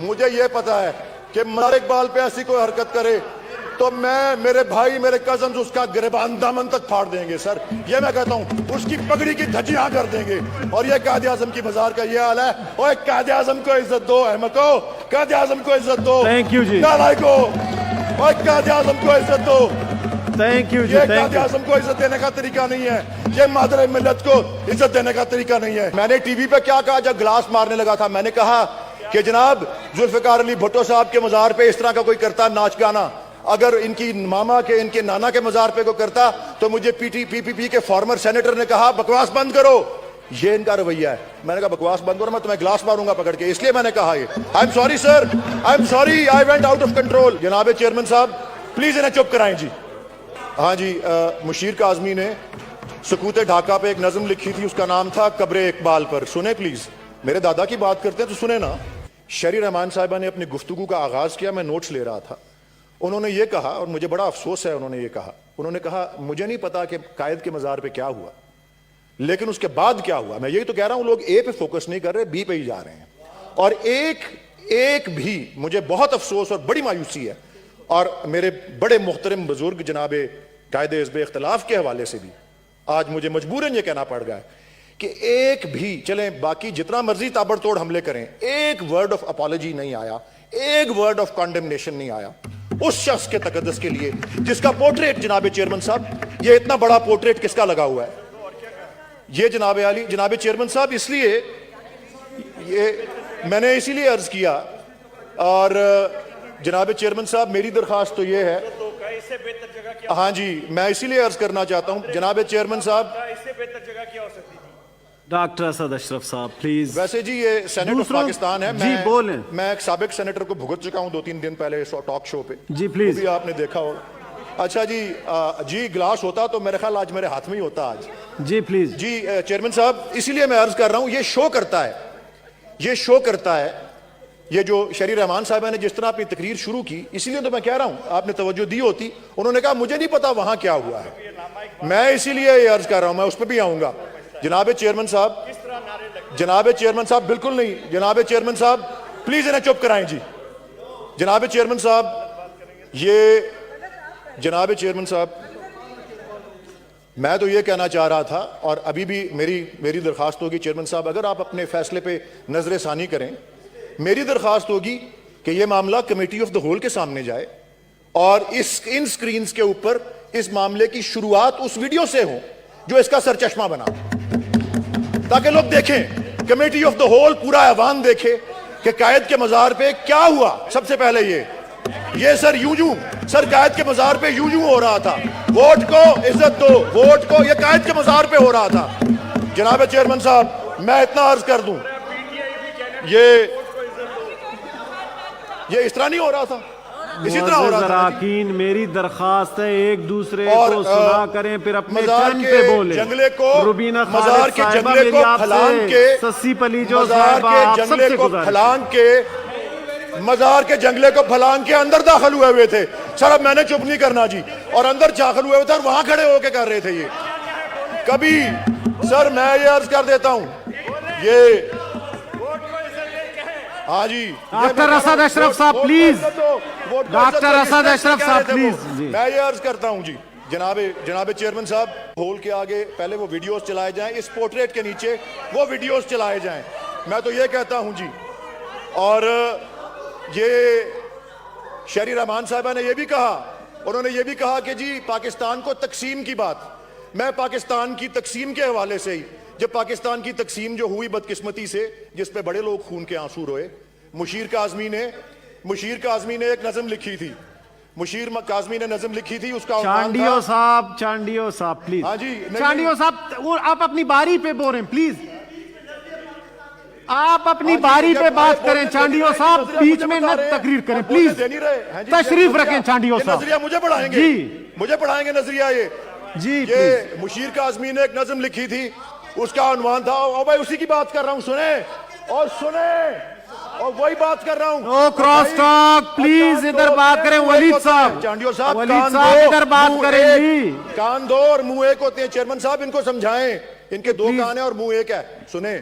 मुझे ये पता है कि मजार इकबाल पे ऐसी कोई हरकत करे तो मैं, मेरे भाई, मेरे कजन उसका गिरबान दामन तक फाड़ देंगे सर। ये मैं कहता हूँ, उसकी पगड़ी की धज्जियां कर देंगे। और ये कायदे आजम की मजार का ये हाल है। और कायदे आजम को इज्जत दो, अहमको, कायदे आजम को इज्जत दो। थैंक यू जी। नालायको, और कायदे आजम को इज्जत दो। थैंक यू जी। ये कायदे आजम को इज्जत देने का तरीका नहीं है, ये मादर मिल्लत को इज्जत देने का तरीका नहीं है। मैंने टीवी पे क्या कहा जब गिलास मारने लगा था? मैंने कहा कि जनाब जुल्फिकार अली भुट्टो साहब के मजार पे इस तरह का कोई करता नाच गाना, अगर इनकी मामा के, इनके नाना के मजार पे को करता तो मुझे पीपीपी के फॉर्मर सेनेटर ने कहा बकवास बंद करो। ये इनका रवैया है। मैंने कहा बकवास बंद करो, मैं तुम्हें ग्लास मारूंगा पकड़ के, इसलिए मैंने कहा ये। I am sorry sir, I am sorry, I went out of control. जनाब चेयरमैन साहब प्लीज इन्हें चुप कराएं जी। हाँ जी, मुशीर काज़मी ने सकूते ढाका पे एक नज़म लिखी थी, उसका नाम था कब्रे इकबाल पर। सुने प्लीज, मेरे दादा की बात करते हैं तो सुने ना। शरी रहमान साहिबा ने अपनी गुफ्तगू का आगाज किया, मैं नोट्स ले रहा था। उन्होंने ये कहा, और मुझे बड़ा अफसोस है, उन्होंने ये कहा, उन्होंने कहा मुझे नहीं पता कि कायद के मजार पे क्या हुआ, लेकिन उसके बाद क्या हुआ। मैं यही तो कह रहा हूं, लोग ए पे फोकस नहीं कर रहे, बी पे ही जा रहे हैं। और एक भी मुझे बहुत अफसोस और बड़ी मायूसी है, और मेरे बड़े मुहतरम बुजुर्ग जनाबे कायदे हिज़्ब इख्तिलाफ के हवाले से भी आज मुझे मजबूरन ये कहना पड़ गया है कि एक भी, चले बाकी जितना मर्जी ताबड़तोड़ हमले करें, एक वर्ड ऑफ अपॉलॉजी नहीं आया, एक वर्ड ऑफ कॉन्डेमनेशन नहीं आया उस शख्स के तकद्दुस के लिए जिसका पोर्ट्रेट, जनाब चेयरमैन साहब, ये इतना बड़ा पोर्ट्रेट किसका लगा हुआ है? ये जनाब आली, जनाब चेयरमैन साहब, इसलिए ये मैंने इसीलिए अर्ज किया। और जनाब चेयरमैन साहब मेरी दरखास्त तो ये है, हाँ जी, मैं इसीलिए अर्ज करना चाहता हूं जनाब चेयरमैन साहब, इससे बेहतर जगह क्या हो सकती थी? डॉक्टर असद अशरफ साहब प्लीज। वैसे जी ये सेनेट ऑफ पाकिस्तान है, जी बोलें। मैं एक साबिक सेनेटर को भुगत चुका हूं 2-3 दिन पहले टॉक शो पे। जी प्लीज, भी आपने देखा होगा। अच्छा जी, जी गिलास होता तो मेरे ख्याल आज मेरे हाथ में ही होता आज। जी प्लीज। जी चेयरमैन साहब, इसीलिए मैं अर्ज कर रहा हूं, ये शो करता है, ये शो करता है, ये जो शरी रहमान साहब ने जिस तरह अपनी तकरीर शुरू की, इसीलिए तो मैं कह रहा हूं आपने तवज्जो दी होती। उन्होंने कहा मुझे नहीं पता वहां क्या हुआ है, मैं इसीलिए ये अर्ज कर रहा हूं, मैं उस पर भी आऊंगा। जनाब चेयरमैन साहब, जनाब चेयरमैन साहब बिल्कुल नहीं, जनाब चेयरमैन साहब प्लीज इन्हें चुप कराएं जी। जनाब चेयरमैन साहब, ये जनाब चेयरमैन साहब, मैं तो ये कहना चाह रहा था, और अभी भी मेरी दरखास्त होगी चेयरमैन साहब, अगर आप अपने फैसले पे नजर सानी करें, मेरी दरखास्त होगी कि यह मामला कमेटी ऑफ द होल के सामने जाए और इन स्क्रीन के ऊपर इस मामले की शुरुआत उस वीडियो से हो जो इसका सरचश्मा बना, ताकि लोग देखें, कमेटी ऑफ द होल, पूरा ऐवान देखे कि कायद के मजार पे क्या हुआ। सबसे पहले ये सर यूं सर कायद के मजार पे यूं हो रहा था, वोट को इज्जत दो, वोट को, ये कायद के मजार पे हो रहा था। जनाब चेयरमैन साहब, मैं इतना अर्ज कर दूं, ये इस तरह नहीं हो रहा था, इसी तरह हो रहा था। मेरी दरखास्त है एक दूसरे को सुना करें, फिर अपने टर्न पे बोले। जंगले को, रुबीना मजार के जंगले को फलांग के, सस्सी पलीजो मजार के जंगले को फलांग के, मजार के जंगले को फलांग के अंदर दाखिल हुए थे सर। अब मैंने चुप नहीं करना जी, और अंदर दाखिल हुए थे और वहां खड़े होके कर रहे थे ये। कभी सर मैं ये अर्ज कर देता हूं, ये हाँ जी, डॉक्टर असद अशरफ साहब प्लीज, डॉक्टर असद अशरफ साहब प्लीज। मैं ये अर्ज करता हूं जी, जनाबे चेयरमैन साहब, होल के आगे पहले वो वीडियोस चलाए जाएं, इस पोर्ट्रेट के नीचे वो वीडियोस चलाए जाएं, मैं तो ये कहता हूं जी। और ये शरी रहमान साहबा ने ये भी कहा, उन्होंने ये भी कहा कि जी पाकिस्तान को तकसीम की बात, मैं पाकिस्तान की तकसीम के हवाले से ही, जब पाकिस्तान की तकसीम जो हुई बदकिस्मती से, जिस पे बड़े लोग खून के आंसू रोए, मुशीर काज़मी ने एक नज़म लिखी थी, मुशीर काज़मी ने नज़म लिखी थी, उसका चांडियो साहब प्लीज। हाँ जी, चांडियो साहब आप अपनी बारी पे बोलें प्लीज, आप अपनी बारी पे बात करें। चांडियो साहब बीच में न तकरीर करें प्लीज, तशरीफ रखें। चांडियो साहब नजरिया मुझे पढ़ाएंगे जी, मुझे पढ़ाएंगे नजरिया ये जी। ये मुशीर काज़मी ने एक नज़म लिखी थी, उसका उन्वान था, और भाई उसी की बात कर रहा हूं, सुने और वही बात कर रहा हूं। नो क्रॉस टॉक प्लीज, इधर बात करें। वलीद साहब, चांडियो साहब, वलीद साहब इधर बात करें जी। कान दो और मुंह एक होते हैं चेयरमैन साहब, इनको समझाएं, इनके दो कान है और मुंह एक है। सुने,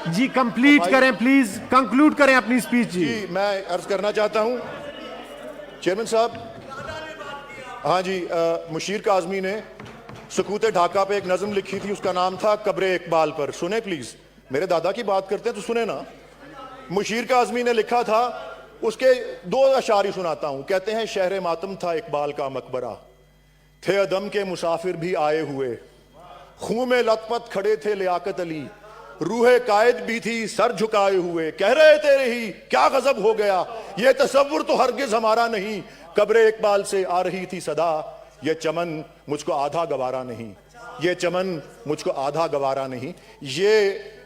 जी कंप्लीट करें प्लीज, कंक्लूड करें अपनी स्पीच जी। जी मैं अर्ज करना चाहता हूं चेयरमैन साहब। हाँ जी, मुशीर काज़मी ने सकूत ढाका पे एक नज़म लिखी थी, उसका नाम था कब्रे इकबाल पर। सुने प्लीज, मेरे दादा की बात करते हैं तो सुने ना। मुशीर काज़मी ने लिखा था, उसके दो अशारी सुनाता हूं। कहते हैं शहर मातम था इकबाल का मकबरा, थे अदम के मुसाफिर भी आए हुए, खून में लथपथ खड़े थे लियाकत अली, रूहे कायद भी थी सर झुकाए हुए, कह रहे तेरे ही क्या गजब हो गया, ये तसव्वुर तो हरगिज हमारा नहीं, कब्रे इकबाल से आ रही थी सदा, ये चमन मुझको आधा गवारा नहीं, ये चमन मुझको आधा गवारा नहीं। ये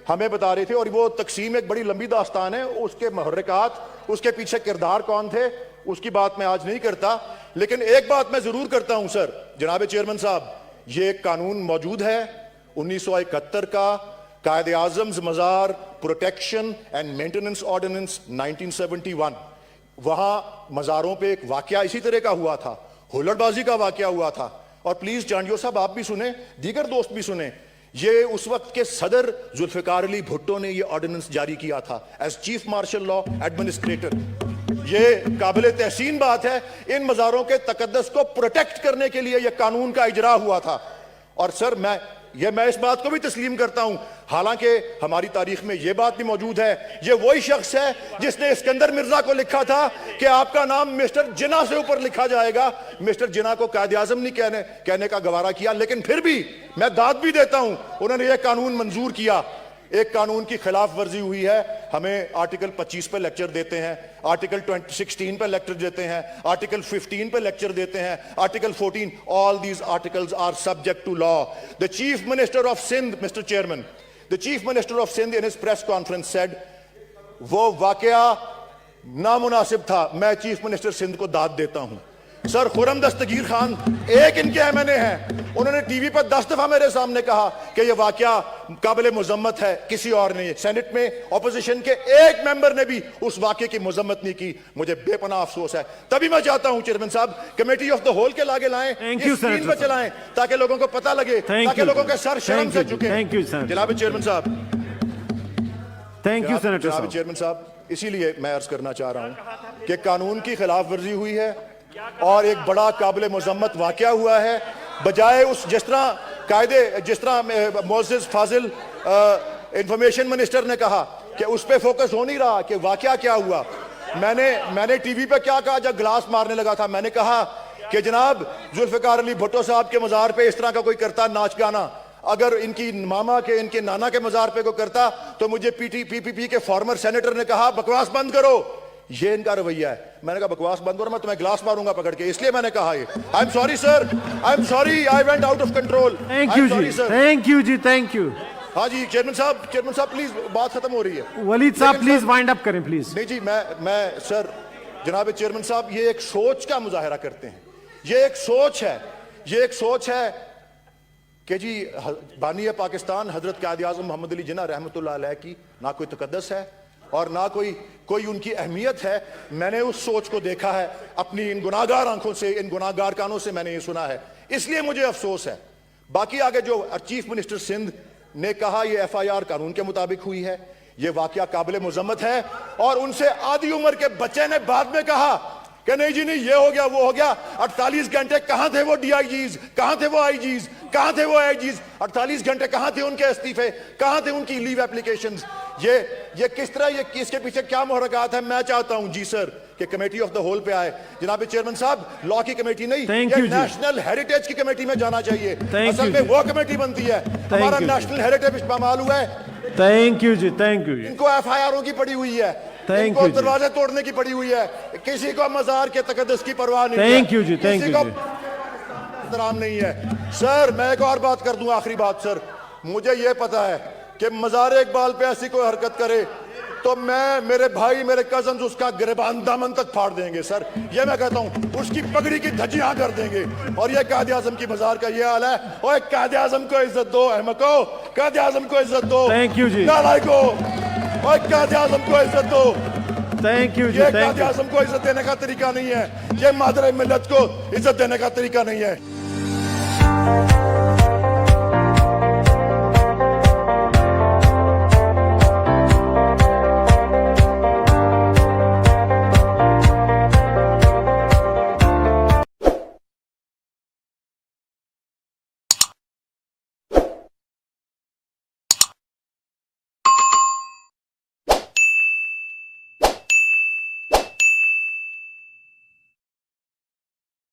हमें बता रहे थे। और वो तकसीम एक बड़ी लंबी दास्तान है, उसके महर्रिकात, उसके पीछे किरदार कौन थे, उसकी बात मैं आज नहीं करता। लेकिन एक बात मैं जरूर करता हूं सर, जनाब चेयरमैन साहब, ये एक कानून मौजूद है 1971 का, कायदे आजम मजार प्रोटेक्शन एंड मेंटेनेंस ऑर्डिनेंस 1971। वहां मजारों पे एक वाकया इसी तरह का हुआ था, हुल्लड़बाजी का वाकया हुआ था। और प्लीज चांडियो साहब आप भी सुने, दीगर दोस्त भी सुने, ये उस वक्त के सदर जुल्फिकार अली भुट्टो ने ये ऑर्डिनेंस जारी किया था as chief martial law administrator. ये काबिल तहसीन बात है, इन मजारों के तकद्दस को प्रोटेक्ट करने के लिए यह कानून का इजरा हुआ था। और सर मैं इस बात को भी तस्लीम करता हूं, हालांकि हमारी तारीख में यह बात भी मौजूद है, ये वही शख्स है जिसने इस्कंदर मिर्जा को लिखा था कि आपका नाम मिस्टर जिना से ऊपर लिखा जाएगा। मिस्टर जिना को कायदे आजम नहीं कहने का गवारा किया, लेकिन फिर भी मैं दाद भी देता हूं, उन्होंने यह कानून मंजूर किया। एक कानून की खिलाफ वर्जी हुई है, हमें आर्टिकल 25 पे लेक्चर देते हैं, आर्टिकल 16 पे लेक्चर देते हैं, आर्टिकल 15 पे लेक्चर देते हैं, article 14, all these articles are subject to law. The chief minister of Sindh, mister chairman, the chief minister of Sindh in his press conference said, वो वाकया नामुनासिब था, मैं चीफ मिनिस्टर सिंध को दाद देता हूं। सर खुर्रम दस्तगीर खान एक इनके एमएनए हैं, उन्होंने टीवी पर 10 दफा मेरे सामने कहा कि यह वाकया काबिल मुजम्मत है, किसी और ने। सेनेट में ऑपोजिशन के एक मेंबर ने भी उस वाकये की मुजम्मत नहीं की, मुझे बेपनाह अफसोस है। तभी मैं चाहता हूं चेयरमैन साहब, कमेटी ऑफ द होल के लागे लाएं, स्क्रीन पर चलाएं, ताकि लोगों को पता लगे, ताकि लोगों के सर शर्म से झुके। जनाब चेयरमैन साहब, थैंक यू सेनेटर जनाब चेयरमैन साहब, इसीलिए मैं अर्ज करना चाह रहा हूं कि कानून की खिलाफ वर्जी हुई है और एक बड़ा काबिल मुजम्मत वाकया हुआ है। बजाय उस जिस तरह मोअज़्ज़िज़ फाजिल इंफॉर्मेशन मिनिस्टर ने कहा कि उस पर फोकस हो नहीं रहा कि वाकया क्या हुआ। मैंने टीवी पे क्या कहा जब गिलास मारने लगा था, मैंने कहा कि जनाब जुल्फिकार अली भुट्टो साहब के मजार पे इस तरह का कोई करता नाच गाना, अगर इनकी मामा के इनके नाना के मजार पे कोई करता तो मुझे पीपीपी के फॉर्मर सेनेटर ने कहा बकवास बंद करो। ये इनका रवैया है। मैंने कहा बकवास बंद करो, मैं तुम्हें गिलास मारूंगा पकड़ के, इसलिए मैंने कहा ये। I am sorry sir, I am sorry, I went out of control. Thank you जी, थैंक यू जी, थैंक यू। हाँ जी चेयरमैन साहब प्लीज, बात खत्म हो रही है। वलीद साहब प्लीज वाइंड अप करें प्लीज। नहीं जी, मैं सर, जनाब चेयरमैन साहब, ये एक सोच का मुजाहरा करते हैं, ये एक सोच है कि जी बानी पाकिस्तान हजरत कायदे आज़म मोहम्मद अली जिन्ना रहमतुल्लाह अलैह की ना कोई तकद्दस है और ना कोई उनकी अहमियत है। मैंने उस सोच को देखा है अपनी इन गुनाहगार आंखों से, इन गुनाहगार कानों से मैंने ये सुना है, इसलिए मुझे अफसोस है। बाकी आगे जो चीफ मिनिस्टर सिंध ने कहा, ये FIR कानून के मुताबिक हुई है, ये वाकया काबिल मुजम्मत है। और उनसे आधी उम्र के बच्चे ने बाद में कहा कि नहीं जी नहीं, ये हो गया वो हो गया। 48 घंटे कहां थे वो DIGs, कहां थे वो IGs, कहां थे वो IGs? 48 घंटे कहां थे उनके इस्तीफे, कहां थे उनकी लीव एप्लीकेशंस? ये किस तरह, ये इसके पीछे क्या मुहर्रकात है? मैं चाहता हूं जी सर कि कमेटी ऑफ द होल पे आए। जनाब चेयरमैन साहब, लॉ की कमेटी नहीं, ये नेशनल हेरिटेज की कमेटी में जाना चाहिए। असल में वो कमेटी बनती है, हमारा नेशनल हेरिटेज पामाल हुआ है। थैंक यू जी, थैंक यू। इनको FIR की पड़ी हुई है, इनको दरवाजे तोड़ने की पड़ी हुई है, किसी को मजार के तकद्दुस की परवाह नहीं है। थैंक यू जी, थैंक यू। एहतराम नहीं है सर। मैं एक और बात कर दूं, आखिरी बात सर, मुझे यह पता है कि मजार इकबाल पे ऐसी कोई हरकत करे तो मेरे भाई, मेरे कजन उसका गिरबान दामन तक फाड़ देंगे सर। ये मैं कहता हूं, उसकी पगड़ी की धज्जियां कर देंगे। और ये कायदे आजम की मजार का ये हाल है। और कायदे आजम को इज्जत दो, अहमको, कायदे आजम को इज्जत दो। थैंक यू जी। नालायको, और कायदे आजम को इज्जत दो। थैंक यू जी। ये कायदे आजम को इज्जत देने का तरीका नहीं है, ये मादर मिल्लत को इज्जत देने का तरीका नहीं है।